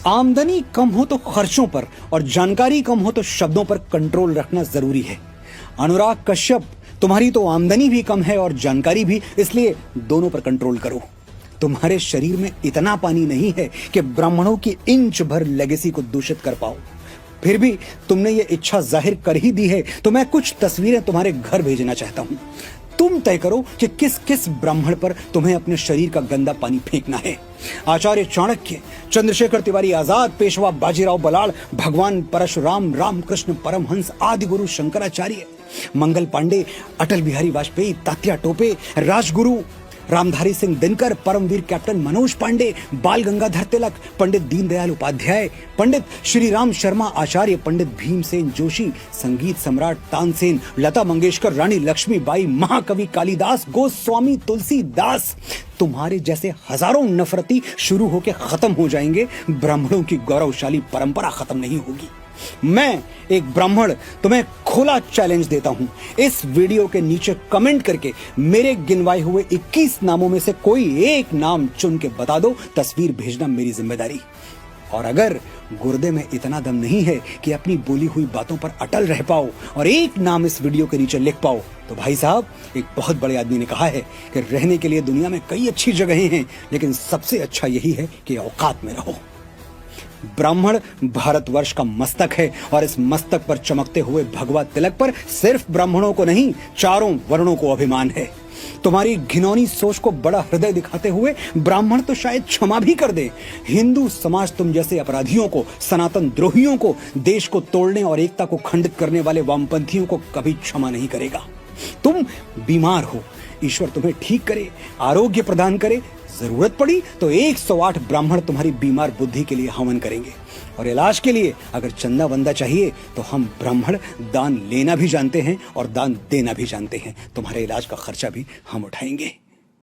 आमदनी कम हो तो खर्चों पर और जानकारी कम हो तो शब्दों पर कंट्रोल रखना जरूरी है। अनुराग कश्यप, तुम्हारी तो आमदनी भी कम है और जानकारी भी, इसलिए दोनों पर कंट्रोल करो। तुम्हारे शरीर में इतना पानी नहीं है कि ब्राह्मणों की इंच भर लेगेसी को दूषित कर पाओ। फिर भी तुमने ये इच्छा जाहिर कर ही दी है तो मैं कुछ तस्वीरें तुम्हारे घर भेजना चाहता हूं। तुम तय करो कि किस किस ब्राह्मण पर तुम्हें अपने शरीर का गंदा पानी फेंकना है। आचार्य चाणक्य, चंद्रशेखर तिवारी आजाद, पेशवा बाजीराव बलाल, भगवान परशुराम, रामकृष्ण परमहंस, आदि गुरु शंकराचार्य, मंगल पांडे, अटल बिहारी वाजपेयी, तात्या टोपे, राजगुरु रामधारी सिंह दिनकर, परमवीर कैप्टन मनोज पांडे, बाल गंगाधर तिलक, पंडित दीनदयाल उपाध्याय, पंडित श्री राम शर्मा आचार्य, पंडित भीमसेन जोशी, संगीत सम्राट तानसेन, लता मंगेशकर, रानी लक्ष्मीबाई, महाकवि कालिदास, गोस्वामी तुलसीदास। तुम्हारे जैसे हजारों नफरती शुरू होकर खत्म हो जाएंगे, ब्राह्मणों की गौरवशाली परंपरा खत्म नहीं होगी। मैं एक ब्राह्मण तुम्हें खुला चैलेंज देता हूं। इस वीडियो के नीचे कमेंट करके मेरे गिनवाए हुए 21 नामों में से कोई एक नाम चुन के बता दो। तस्वीर भेजना मेरी जिम्मेदारी। और अगर गुर्दे में इतना दम नहीं है कि अपनी बोली हुई बातों पर अटल रह पाओ और एक नाम इस वीडियो के नीचे लिख पाओ, तो भाई साहब, एक बहुत बड़े आदमी ने कहा है कि रहने के लिए दुनिया में कई अच्छी जगहें हैं, लेकिन सबसे अच्छा यही है कि औकात में रहो। ब्राह्मण भारतवर्ष का मस्तक है और इस मस्तक पर चमकते हुए भगवा तिलक पर सिर्फ ब्राह्मणों को नहीं, चारों वर्णों को अभिमान है। तुम्हारी घिनौनी सोच को बड़ा हृदय दिखाते हुए ब्राह्मण तो शायद क्षमा भी कर दे। हिंदू समाज तुम जैसे अपराधियों को, सनातन द्रोहियों को, देश को तोड़ने और एकता को खंडित करने वाले वामपंथियों को कभी क्षमा नहीं करेगा। तुम बीमार हो, ईश्वर तुम्हें ठीक करे, आरोग्य प्रदान करे। जरूरत पड़ी तो 108 ब्राह्मण तुम्हारी बीमार बुद्धि के लिए हवन करेंगे। और इलाज के लिए अगर चंदा वंदा चाहिए तो हम ब्राह्मण दान लेना भी जानते हैं और दान देना भी जानते हैं। तुम्हारे इलाज का खर्चा भी हम उठाएंगे।